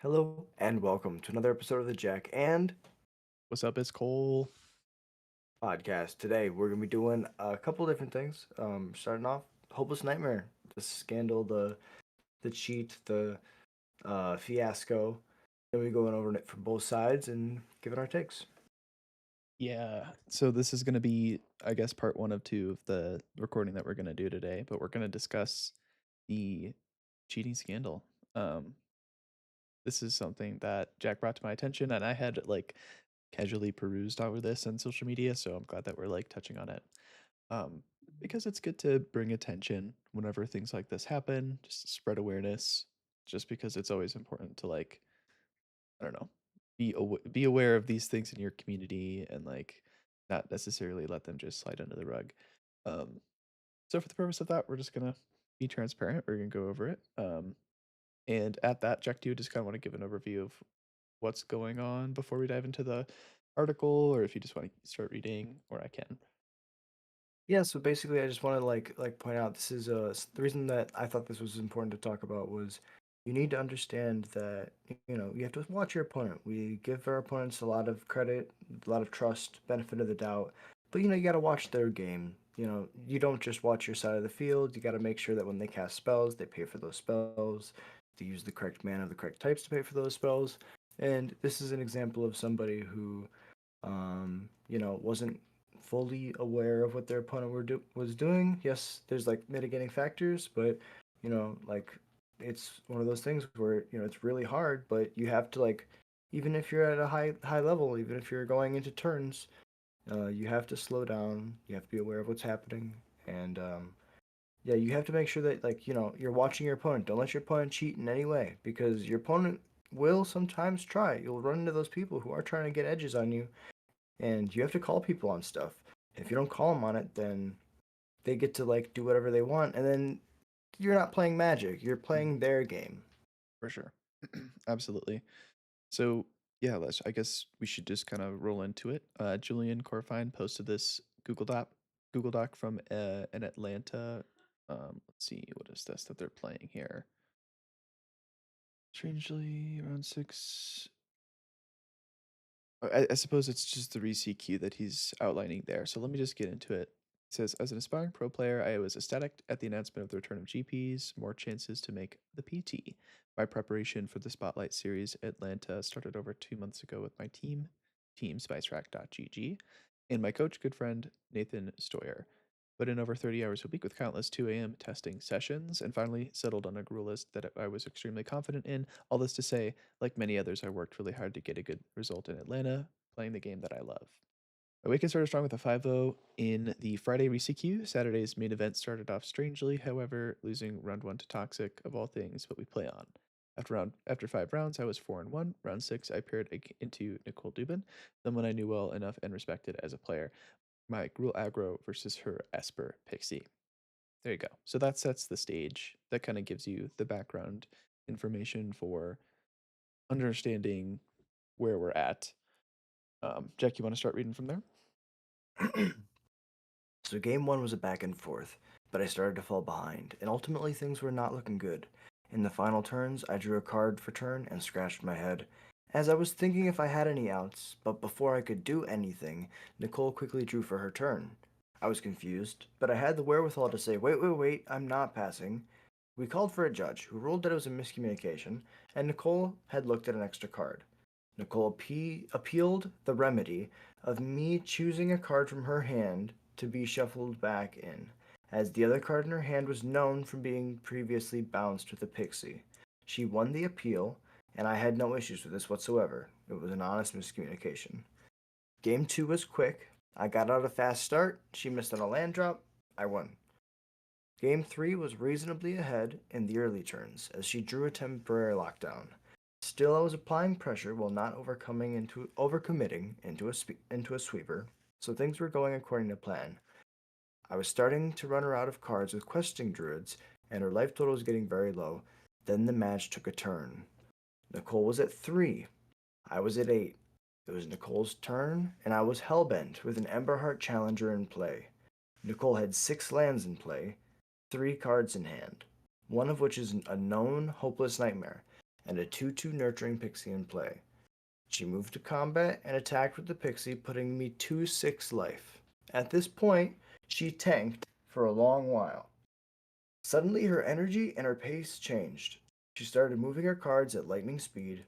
Hello and welcome to another episode of the Jack and What's up? It's Cole. podcast. Today we're gonna be doing a couple different things. Starting off, Hopeless Nightmare, the scandal, the cheat, the fiasco. Then we going over it from both sides and giving our takes. Yeah. So this is going to be, I guess, part one of two of the recording that we're going to do today, but we're going to discuss the cheating scandal. Um, this is something that Jack brought to my attention, and I had casually perused over this on social media, so I'm glad that we're touching on it. Um, because it's good to bring attention whenever things like this happen, just to spread awareness, just because it's always important to I don't know, be aware of these things in your community and not necessarily let them just slide under the rug. Um, so for the purpose of that, we're just gonna be transparent. We're gonna go over it. And at that, Jack, do you just kind of want to give an overview of what's going on before we dive into the article, or if you just want to start reading, or I can. Yeah, so basically, I just want to point out this is the reason that I thought this was important to talk about was you need to understand that you have to watch your opponent. We give our opponents a lot of credit, a lot of trust, benefit of the doubt, but you got to watch their game. You don't just watch your side of the field. You got to make sure that when they cast spells, they pay for those spells. To use the correct mana, the correct types to pay for those spells. And this is an example of somebody who wasn't fully aware of what their opponent was doing. Yes, there's mitigating factors, but like it's one of those things where it's really hard, but you have to even if you're at a high level, even if you're going into turns, you have to slow down. You have to be aware of what's happening, and yeah, you have to make sure that you're watching your opponent. Don't let your opponent cheat in any way because your opponent will sometimes try. You'll run into those people who are trying to get edges on you and you have to call people on stuff. If you don't call them on it, then they get to do whatever they want, and then you're not playing Magic. You're Mhm. playing their game. For sure. Absolutely. So yeah, I guess we should just kind of roll into it. Julian Corfine posted this Google Doc from an Atlanta. Let's see, what is this that they're playing here? Strangely, around six. I suppose it's just the RCQ that he's outlining there. So let me just get into it. It says, as an aspiring pro player, I was ecstatic at the announcement of the return of GPs, more chances to make the PT. My preparation for the Spotlight Series Atlanta started over 2 months ago with my team SpiceRack.gg, and my coach, good friend Nathan Stoyer. But in over 30 hours a week with countless 2 a.m. testing sessions, and finally settled on a rule list that I was extremely confident in. All this to say, like many others, I worked really hard to get a good result in Atlanta, playing the game that I love. My weekend started strong with a 5-0 in the Friday RCQ. Saturday's main event started off strangely, however, losing round 1 to Toxic, of all things, but we play on. After 5 rounds, I was 4-1. Round 6, I paired into Nicole Dubin, someone I knew well enough and respected as a player. My Gruul Aggro versus her Esper Pixie. There you go. So that sets the stage. That kind of gives you the background information for understanding where we're at. Jack, you want to start reading from there? So game one was a back and forth, but I started to fall behind, and ultimately things were not looking good. In the final turns, I drew a card for turn and scratched my head, as I was thinking if I had any outs, but before I could do anything, Nicole quickly drew for her turn. I was confused, but I had the wherewithal to say, wait, wait, wait, I'm not passing. We called for a judge, who ruled that it was a miscommunication, and Nicole had looked at an extra card. Nicole appealed the remedy of me choosing a card from her hand to be shuffled back in, as the other card in her hand was known from being previously bounced with a pixie. She won the appeal, and I had no issues with this whatsoever. It was an honest miscommunication. Game 2 was quick. I got out a fast start. She missed on a land drop. I won. Game 3 was reasonably ahead in the early turns, as she drew a temporary lockdown. Still, I was applying pressure while not overcommitting into a sweeper, so things were going according to plan. I was starting to run her out of cards with questing druids, and her life total was getting very low. Then the match took a turn. Nicole was at 3. I was at 8. It was Nicole's turn, and I was hellbent with an Emberheart Challenger in play. Nicole had 6 lands in play, 3 cards in hand, one of which is a known hopeless nightmare, and a 2/2 nurturing pixie in play. She moved to combat and attacked with the pixie, putting me 2/6 life. At this point, she tanked for a long while. Suddenly, her energy and her pace changed. She started moving her cards at lightning speed,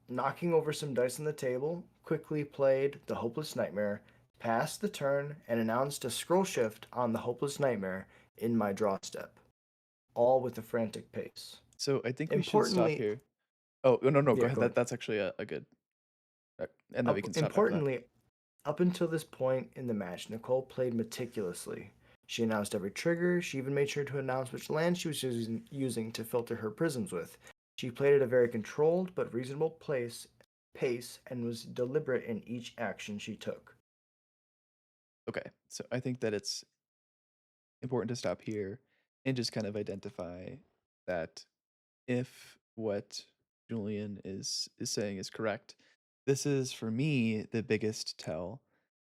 knocking over some dice on the table, quickly played the Hopeless Nightmare, passed the turn, and announced a scroll shift on the Hopeless Nightmare in my draw step, all with a frantic pace. So I think we should stop Importantly, here. Oh, no, no, go yeah, ahead. go ahead. That's actually a good, and then we Up, can stop after that. importantly, up until this point in the match, Nicole played meticulously. She announced every trigger. She even made sure to announce which land she was using to filter her prisms with. She played at a very controlled but reasonable pace and was deliberate in each action she took. Okay, so I think that it's important to stop here and just kind of identify that if what Julian is saying is correct, this is for me the biggest tell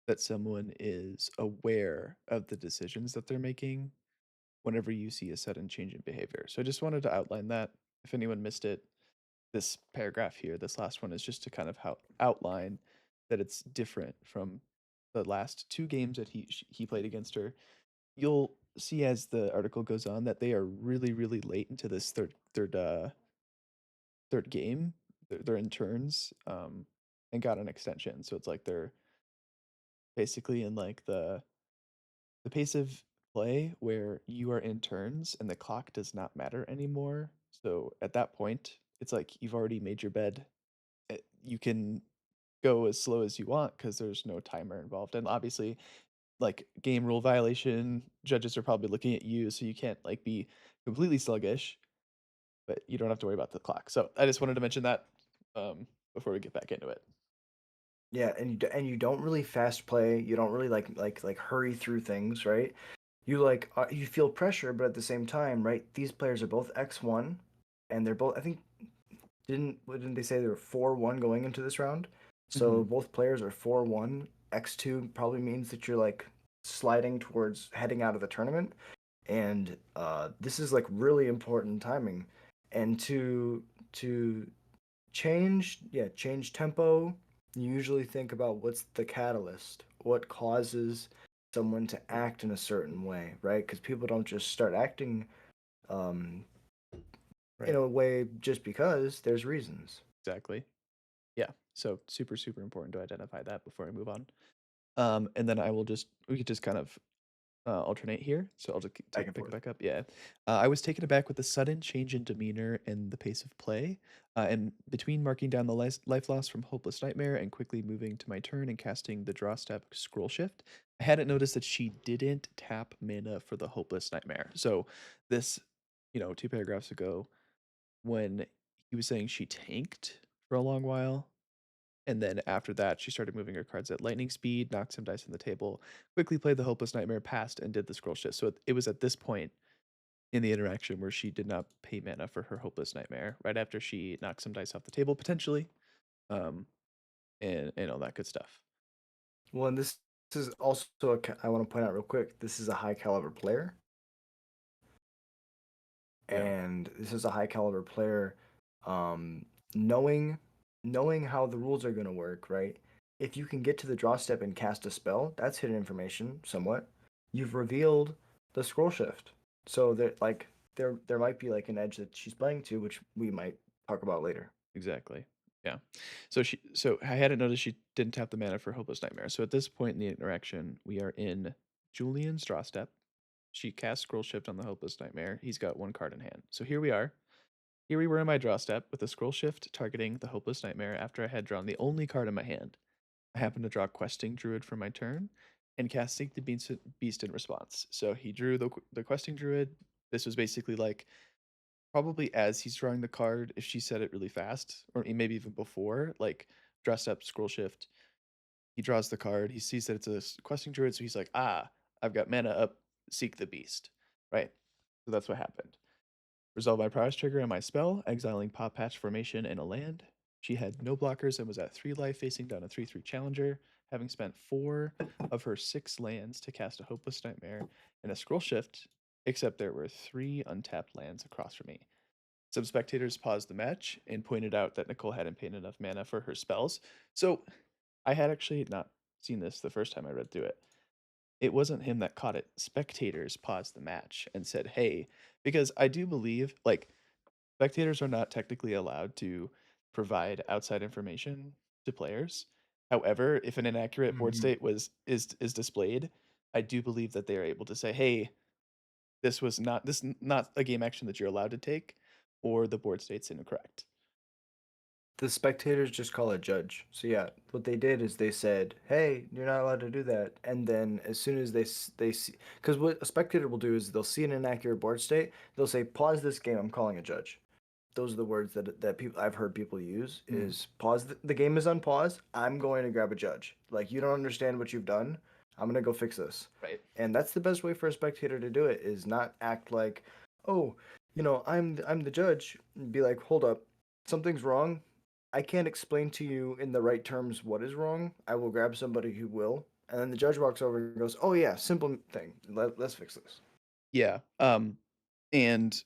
that someone is aware of the decisions that they're making whenever you see a sudden change in behavior. So I just wanted to outline that. If anyone missed it, this paragraph here, this last one is just to kind of outline that it's different from the last two games that he played against her. You'll see as the article goes on that they are really really late into this third game. They're in turns, and got an extension. So it's like they're basically in like the pace of play where you are in turns and the clock does not matter anymore. So at that point, it's like you've already made your bed. You can go as slow as you want because there's no timer involved. And obviously, like game rule violation, judges are probably looking at you, so you can't like be completely sluggish, but you don't have to worry about the clock. So I just wanted to mention that before we get back into it. Yeah, and you don't really fast play. You don't really like hurry through things, right? You feel pressure, but at the same time, right? These players are both X1, and they're both. I think didn't they say they were 4-1 going into this round? So Hmm. both players are 4-1. X2 probably means that you're like sliding towards heading out of the tournament, and this is like really important timing. And to change tempo. You usually think about what's the catalyst, what causes someone to act in a certain way, right? Because people don't just start acting um, in Right. a way just because there's reasons. Exactly. Yeah. So super, super important to identify that before we move on. And then we could just kind of alternate here. So I'll just Back and pick it forth. back up. Yeah. I was taken aback with the sudden change in demeanor and the pace of play. And between marking down the life loss from Hopeless Nightmare and quickly moving to my turn and casting the draw step scroll shift, I hadn't noticed that she didn't tap mana for the Hopeless Nightmare. So this, two paragraphs ago, when he was saying she tanked for a long while, and then after that, she started moving her cards at lightning speed, knocked some dice on the table, quickly played the Hopeless Nightmare, passed, and did the scroll shift. So it was at this point in the interaction where she did not pay mana for her Hopeless Nightmare, right after she knocked some dice off the table, potentially, um, and all that good stuff. Well, and this is also I want to point out real quick. This is a high caliber player, Yeah, and this is a high caliber player, um, knowing knowing how the rules are going to work, right? If you can get to the draw step and cast a spell, that's hidden information somewhat. You've revealed the scroll shift, so there might be like an edge that she's playing to, which we might talk about later. exactly. Yeah. So I hadn't noticed she didn't tap the mana for Hopeless Nightmare. So at this point in the interaction, we are in Julian's draw step. She casts scroll shift on the Hopeless Nightmare. He's got one card in hand. So here we are. Here we were in my draw step with a scroll shift targeting the Hopeless Nightmare after I had drawn the only card in my hand. I happened to draw Questing Druid for my turn and casting the Beast in response. So he drew the Questing Druid. This was basically like probably as he's drawing the card, if she said it really fast, or maybe even before, like dressed up scroll shift. He draws the card. He sees that it's a Questing Druid, so he's like, I've got mana up, seek the Beast. Right? So that's what happened. Resolve my prowess trigger and my spell, exiling Paw Patch formation and a land. She had no blockers and was at 3 life, facing down a 3/3 challenger, having spent 4 of her 6 lands to cast a Hopeless Nightmare and a Scroll Shift, except there were 3 untapped lands across from me. Some spectators paused the match and pointed out that Nicole hadn't paid enough mana for her spells. So I had actually not seen this the first time I read through it. It wasn't him that caught it. Spectators paused the match and said, "Hey," because I do believe like spectators are not technically allowed to provide outside information to players. However, if an inaccurate board Mhm. state is displayed, I do believe that they are able to say, "Hey, not a game action that you're allowed to take, or the board state's incorrect." The spectators just call a judge. So yeah, what they did is they said, "Hey, you're not allowed to do that." And then as soon as they see, because what a spectator will do is they'll see an inaccurate board state, they'll say, "Pause this game. I'm calling a judge." Those are the words that people I've heard people use Mm, is pause. The game is on pause. I'm going to grab a judge. Like you don't understand what you've done. I'm gonna go fix this. right. And that's the best way for a spectator to do it is not act like, oh, I'm the judge. And be like, hold up, something's wrong. I can't explain to you in the right terms what is wrong. I will grab somebody who will. And then the judge walks over and goes, oh yeah, simple thing. Let's fix this. Yeah. And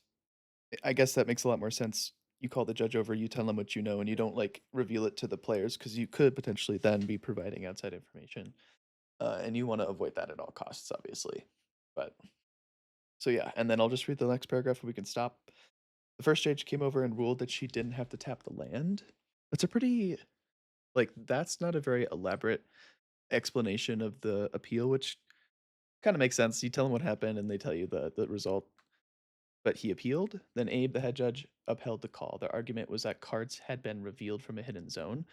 I guess that makes a lot more sense. You call the judge over, you tell them what you know, and you don't like reveal it to the players because you could potentially then be providing outside information. And you want to avoid that at all costs, obviously. But so yeah, and then I'll just read the next paragraph and we can stop. The first judge came over and ruled that she didn't have to tap the land. That's a pretty like that's not a very elaborate explanation of the appeal, which kind of makes sense. You tell them what happened and they tell you the result. But he appealed. Then Abe, the head judge, upheld the call. Their argument was that cards had been revealed from a hidden zone.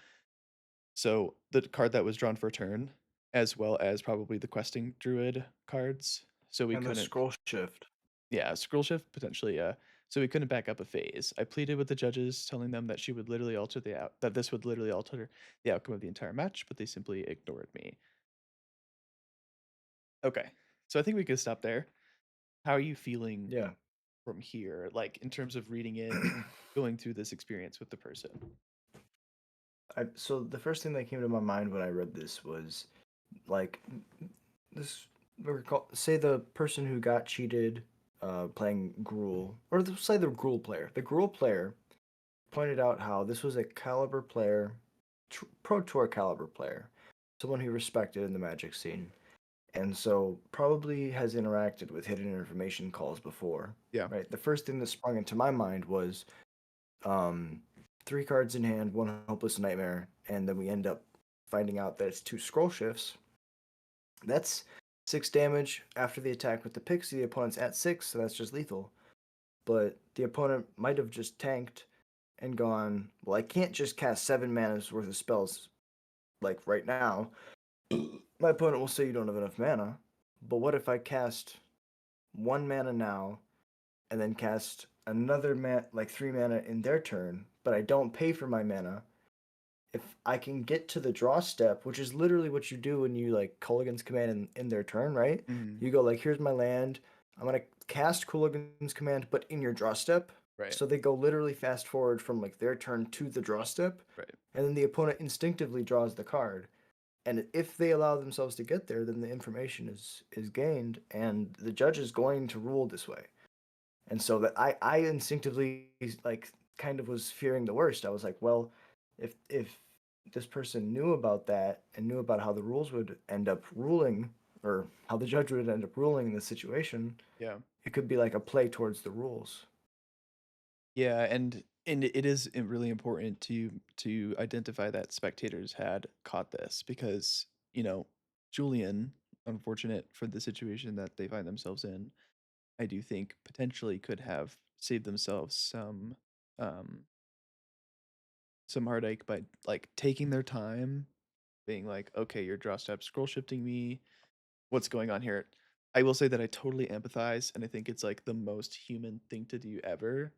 So the card that was drawn for turn, as well as probably the questing druid cards. So we And the couldn't, scroll shift. yeah, scroll shift potentially, yeah. So we couldn't back up a phase. I pleaded with the judges, telling them that she would literally alter that this would literally alter the outcome of the entire match, but they simply ignored me. Okay, so I think we could stop there. How are you feeling Yeah. from here, like in terms of reading it, going through this experience with the person? So the first thing that came to my mind when I read this was like this. Say the person who got cheated, playing Gruul, or say the Gruul player. The Gruul player pointed out how this was a caliber player, pro tour caliber player, someone who respected in the Magic scene, and so probably has interacted with hidden information calls before. Yeah. Right. The first thing that sprung into my mind was um, three cards in hand, one hopeless nightmare, and then we end up finding out that it's two scroll shifts. That's 6 damage after the attack with the pixie. The opponent's at 6, so that's just lethal. But the opponent might have just tanked and gone, well, I can't just cast 7 mana's worth of spells like right now. My opponent will say you don't have enough mana. But what if I cast 1 mana now and then cast another like 3 mana in their turn, but I don't pay for my mana? If I can get to the draw step, which is literally what you do when you like Culligan's command in their turn, right? Mhm. You go like, here's my land. I'm gonna cast Culligan's command, but in your draw step. Right. So they go literally fast forward from like their turn to the draw step, Right. and then the opponent instinctively draws the card. And if they allow themselves to get there, then the information is gained, and the judge is going to rule this way. And so that I instinctively like kind of was fearing the worst. I was like, well, if this person knew about that and knew about how the rules would end up ruling or how the judge would end up ruling in this situation, Yeah. it could be like a play towards the rules. Yeah, and it is really important to identify that spectators had caught this because, you know, Julian, unfortunate for the situation that they find themselves in, I do think potentially could have saved themselves um some heartache by like taking their time, being like, okay, you're draw step scroll shifting me. What's going on here? I will say that I totally empathize, and I think it's like the most human thing to do ever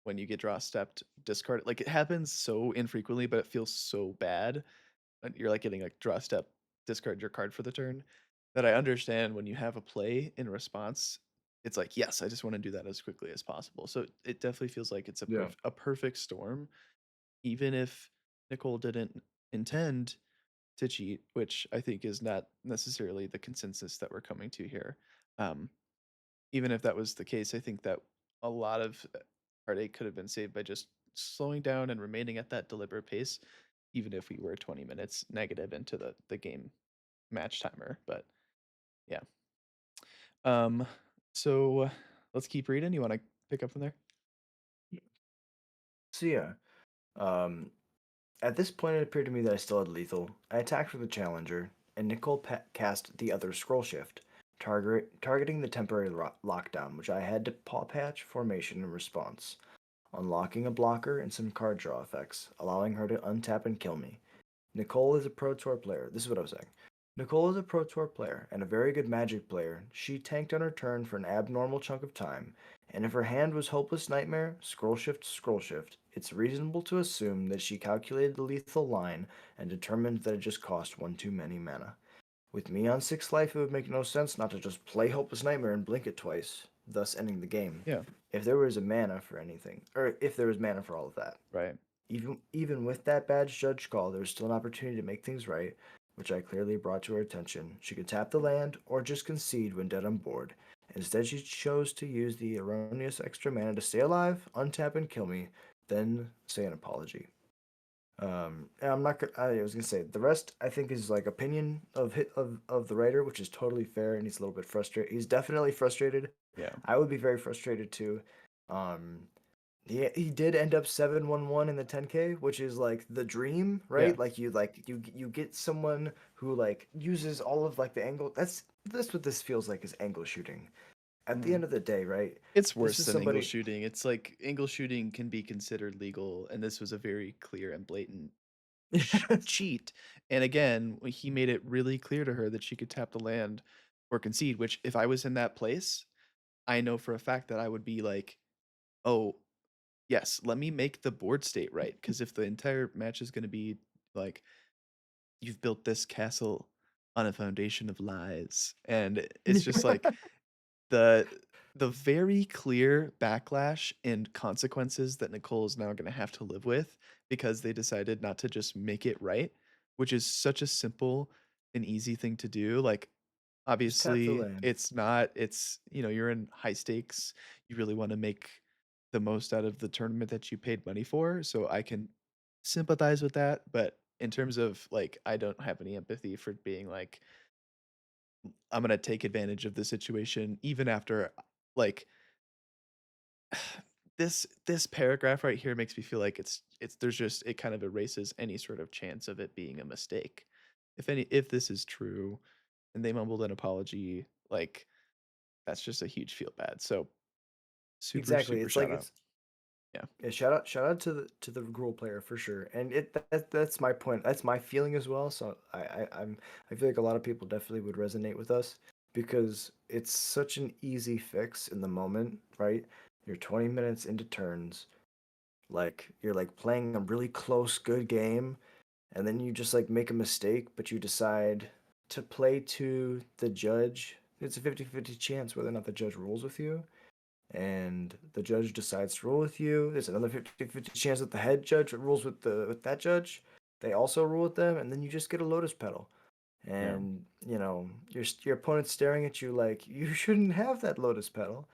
when you get draw stepped, discard. Like it happens so infrequently, but it feels so bad. And you're like getting like draw step, discard your card for the turn. That I understand when you have a play in response, it's like, yes, I just want to do that as quickly as possible. So it definitely feels like it's Yeah. a perfect storm, even if Nicole didn't intend to cheat, which I think is not necessarily the consensus that we're coming to here. Um, Even if that was the case, I think that a lot of heartache could have been saved by just slowing down and remaining at that deliberate pace, even if we were 20 minutes negative into the game match timer. But yeah. Um, so let's keep reading. You want to pick up from there? So yeah, um, at this point it appeared to me that I still had lethal. I attacked with a challenger, and Nicole cast the other scroll shift, targeting the temporary lockdown, which I had to paw patch formation in response, unlocking a blocker and some card draw effects, allowing her to untap and kill me. Nicole is a Pro Tour player. This is what I was saying. Nicole is a Pro Tour player and a very good Magic player. She tanked on her turn for an abnormal chunk of time, and if her hand was Hopeless Nightmare, Scroll Shift, it's reasonable to assume that she calculated the lethal line and determined that it just cost one too many mana. With me on 6 life, it would make no sense not to just play Hopeless Nightmare and blink it twice, thus ending the game. Yeah, If there was a mana for anything, or if there was mana for all of that. right. Even with that bad judge call, there was still an opportunity to make things right, which I clearly brought to her attention. She could tap the land or just concede when dead on board. Instead, she chose to use the erroneous extra mana to stay alive, untap, and kill me, then say an apology. And I'm not gonna. I was gonna say the rest. I think is like opinion of the writer, which is totally fair, and he's a little bit frustrated. He's definitely frustrated. Yeah. I would be very frustrated too. Um, he did end up 7-1-1 in the 10K, which is like the dream, Yeah. right? Like you get someone who like uses all of like the angle. That's what this feels like is angle shooting. At the Mhm. end of the day, right? It's This worse is than angle somebody shooting. It's like angle shooting can be considered legal, and this was a very clear and blatant cheat. And again, he made it really clear to her that she could tap the land or concede, which if I was in that place, I know for a fact that I would be like, "Oh, yes, let me make the board state right." Because if the entire match is gonna be like, "You've built this castle on a foundation of lies," and it's just like the the very clear backlash and consequences that Nicole is now gonna have to live with because they decided not to just make it right, which is such a simple and easy thing to do, like, just tap the obviously, land. it's not it's you're in high stakes, you really wanna make the most out of the tournament that you paid money for, so I can sympathize with that, but in terms of, like, I don't have any empathy for being like, "I'm gonna take advantage of the situation," even after, like, this paragraph right here makes me feel like it's there's just it kind of erases any sort of chance of it being a mistake. If this is true and they mumbled an apology, like, that's just a huge feel bad. So, super, Exactly. super It's like shout out. it's Yeah, yeah, shout out to the role player for sure. And that's my point. That's my feeling as well. So I feel like a lot of people definitely would resonate with us because it's such an easy fix in the moment, right? You're 20 minutes into turns, like you're like playing a really close good game, and then you just like make a mistake, but you decide to play to the judge. It's a 50-50 chance whether or not the judge rules with you, and the judge decides to rule with you. There's another 50-50 chance that the head judge rules with that judge. They also rule with them, and then you just get a lotus petal. yeah. And your opponent's staring at you like you shouldn't have that lotus petal.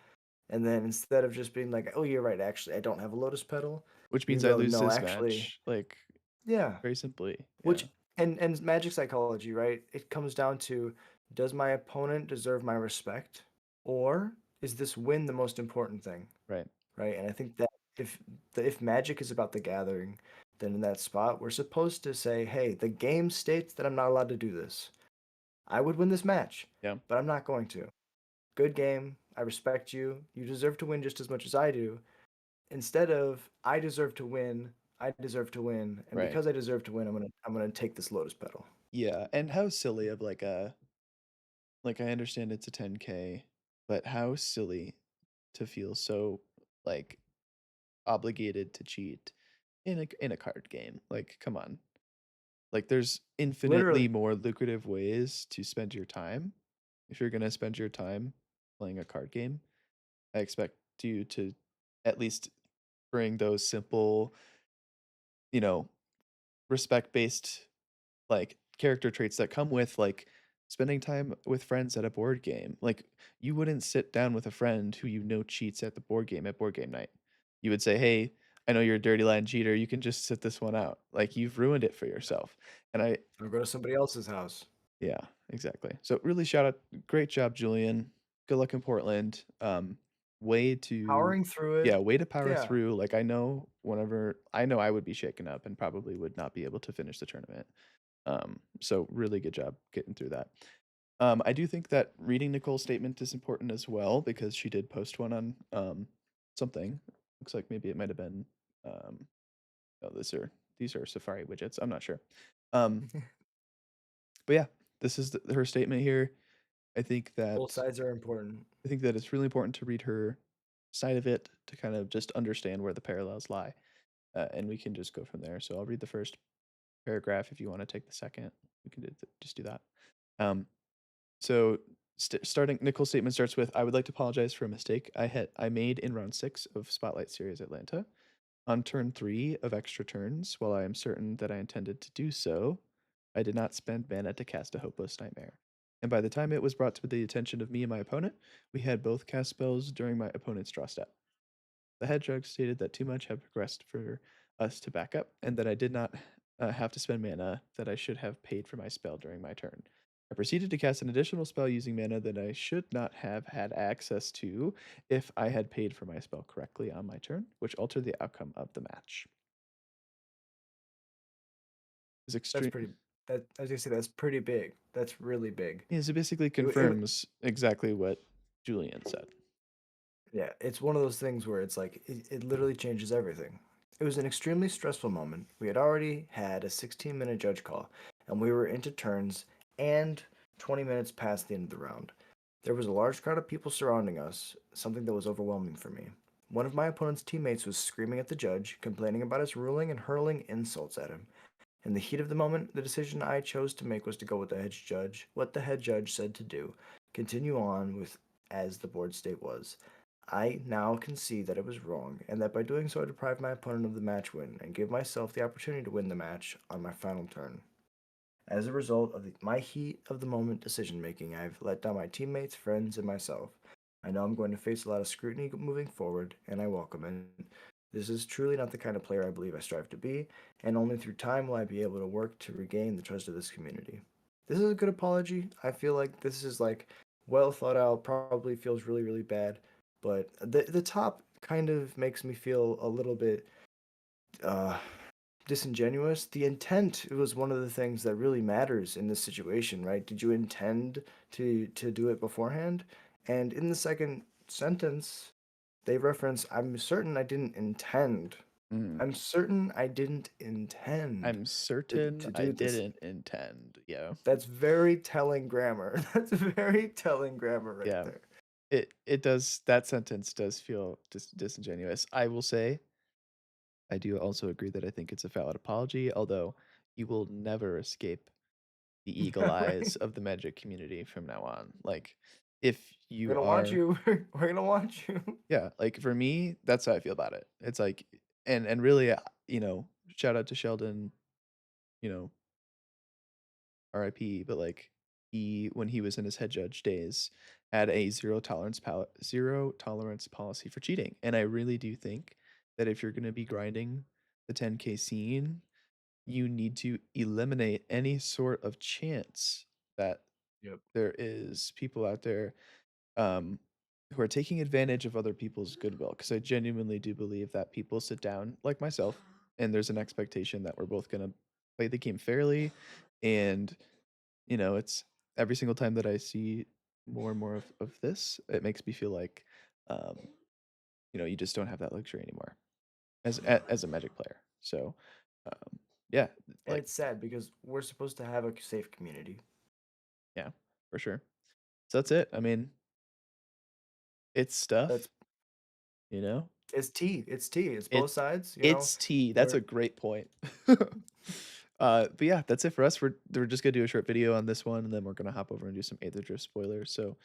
And then instead of just being like, "Oh, you're right. Actually, I don't have a lotus petal," Which you means I go, lose "No, this actually, match, like, yeah." very simply. Yeah, Which and magic psychology, right? It comes down to, does my opponent deserve my respect, or is this win the most important thing? right. Right? And I think that if Magic is about the gathering, then in that spot we're supposed to say, "Hey, the game states that I'm not allowed to do this. I would win this match, Yeah, but I'm not going to. Good game. I respect you. You deserve to win just as much as I do." Instead of I deserve to win, I deserve to win, and right. because I deserve to win, I'm gonna take this lotus petal. Yeah, and how silly of like, I understand it's a 10K, but how silly to feel so, like, obligated to cheat in a card game. Like, come on. Like, there's infinitely Literally, more lucrative ways to spend your time. If you're gonna spend your time playing a card game, I expect you to at least bring those simple, you know, respect-based, like, character traits that come with, like, spending time with friends at a board game. Like, you wouldn't sit down with a friend who you know cheats at the board game at board game night. you would say, "Hey, I know you're a dirty line cheater, you can just sit this one out." Like, you've ruined it for yourself, and I Or go to somebody else's house. yeah, exactly. So, really shout out great job, Julian. Good luck in Portland. Way to Powering through it. yeah, way to power Yeah. through, like, I know I would be shaken up and probably would not be able to finish the tournament. So really good job getting through that. I do think that reading Nicole's statement is important as well because she did post one on something. Looks like maybe it might have been um oh, these are Safari widgets. I'm not sure. Um, but yeah, this is her statement here. I think Both that sides are important. I think that it's really important to read her side of it to kind of just understand where the parallels lie, and we can just go from there. So I'll read the first paragraph. If you want to take the second, we can just do that. Um, So starting Nicole's statement starts with, "I would like to apologize for a mistake I made in round 6 of Spotlight Series Atlanta. On turn 3 of extra turns, while I am certain that I intended to do so, I did not spend mana to cast a hopeless nightmare. And by the time it was brought to the attention of me and my opponent, we had both cast spells during my opponent's draw step. The head judge stated that too much had progressed for us to back up, and that I did not have to spend mana that I should have paid for my spell during my turn. I proceeded to cast an additional spell using mana that I should not have had access to if I had paid for my spell correctly on my turn, which altered the outcome of the match. Is That's extreme. pretty. That I was gonna say that's pretty big. That's really big. Yeah, so it basically It confirms exactly what Julian said. Yeah, it's one of those things where it's like it literally changes everything. It was an extremely stressful moment. We had already had a 16-minute judge call, and we were into turns and 20 minutes past the end of the round. There was a large crowd of people surrounding us, something that was overwhelming for me. One of my opponent's teammates was screaming at the judge, complaining about his ruling and hurling insults at him. In the heat of the moment, the decision I chose to make was to go with the head judge, what the head judge said to do, continue on with as the board state was. I now can see that it was wrong, and that by doing so I deprived my opponent of the match win, and gave myself the opportunity to win the match on my final turn. As a result of my heat of the moment decision making, I've let down my teammates, friends, and myself. I know I'm going to face a lot of scrutiny moving forward, and I welcome it. This is truly not the kind of player I believe I strive to be, and only through time will I be able to work to regain the trust of this community. This is a good apology. I feel like this is like well thought out, probably feels really, really bad, but the top kind of makes me feel a little bit uh disingenuous. The intent was one of the things that really matters in this situation, right? Did you intend to do it beforehand? And in the second sentence, they reference, "I'm certain I didn't intend." Mm. I'm certain I didn't intend I'm to, certain to I do this. didn't intend. Yeah. That's very telling grammar. That's very telling grammar right Yeah. there. It does that sentence does feel disingenuous. I will say, I do also agree that I think it's a valid apology, although you will never escape the eagle eyes Right? of the Magic community from now on. Like, if We're you gonna watch are you. We're gonna watch you. yeah, like, for me, that's how I feel about it. It's like and really, shout out to Sheldon, you know, RIP, but, like, he when he was in his head judge days, had a zero tolerance policy for cheating, and I really do think that if you're gonna be grinding the 10K scene, you need to eliminate any sort of chance that Yep. there is people out there, um, who are taking advantage of other people's goodwill. Because I genuinely do believe that people sit down, like myself, and there's an expectation that we're both gonna play the game fairly, and it's every single time that I see more and more of this, it makes me feel like, um, you just don't have that luxury anymore as a Magic player. So, yeah, And like it's sad because we're supposed to have a safe community. yeah, for sure. So that's it. I mean, it's That's stuff, you know. it's tea. It's tea. It's both It sides. it's tea. That's a We're great point. But yeah, that's it for us. We're just gonna do a short video on this one, and then we're gonna hop over and do some Aether Drift spoilers. So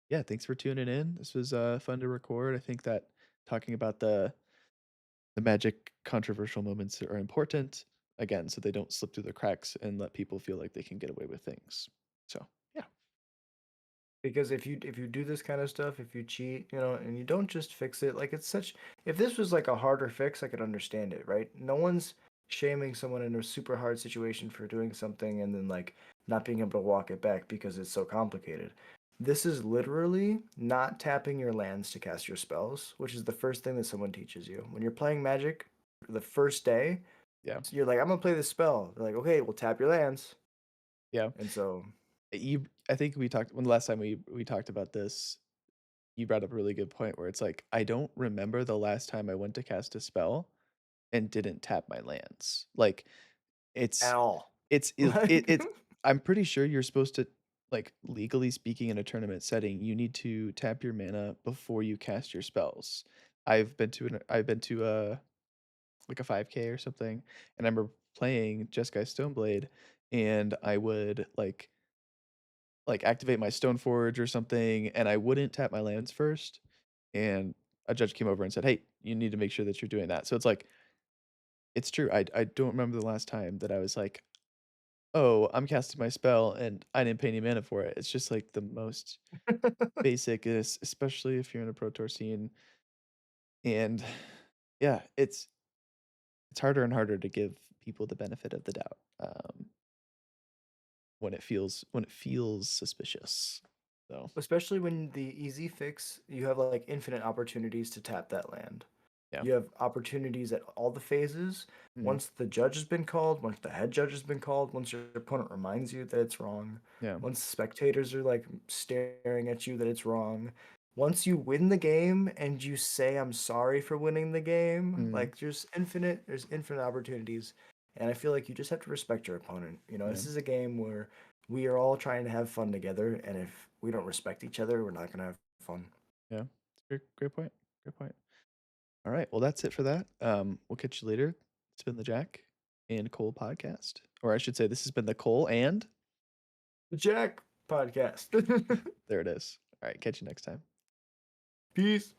yeah, thanks for tuning in. This was fun to record. I think that talking about the magic controversial moments are important again, so they don't slip through the cracks and let people feel like they can get away with things. So yeah. Because if you do this kind of stuff, if you cheat, and you don't just fix it, like it's such if this was like a harder fix, I could understand it, right? No one's shaming someone in a super hard situation for doing something and then like not being able to walk it back because it's so complicated. This is literally not tapping your lands to cast your spells, which is the first thing that someone teaches you. When you're playing Magic the first day, Yeah. you're like, I'm gonna play this spell. They're like, okay, well tap your lands. Yeah. And so I think we talked when the last time we talked about this, you brought up a really good point where it's like I don't remember the last time I went to cast a spell and didn't tap my lands. Like at it's all. it's I'm pretty sure you're supposed to, like, legally speaking in a tournament setting, you need to tap your mana before you cast your spells. I've been to a like a 5K or something, and I remember playing Jeskai Stoneblade, and I would activate my Stoneforge or something, and I wouldn't tap my lands first, and a judge came over and said, "Hey, you need to make sure that you're doing that." So it's like, it's true. I don't remember the last time that I was like, "Oh, I'm casting my spell and I didn't pay any mana for it." It's just like the most basic is, especially if you're in a Pro Tour scene. And yeah, it's harder and harder to give people the benefit of the doubt, when it feels suspicious. So Especially when the easy fix, you have like infinite opportunities to tap that land. yeah. You have opportunities at all the phases. Mhm. Once the judge has been called, once the head judge has been called, once your opponent reminds you that it's wrong, Yeah. once spectators are like staring at you that it's wrong, once you win the game and you say I'm sorry for winning the game, Mhm. like there's infinite opportunities. And I feel like you just have to respect your opponent. Yeah. This is a game where we are all trying to have fun together, and if we don't respect each other, we're not gonna have fun. Yeah. It's a great point. Great point. All right. Well, that's it for that. We'll catch you later. It's been the Jack and Cole podcast. Or I should say this has been the Cole and The Jack podcast. there it is. All right, catch you next time. Peace.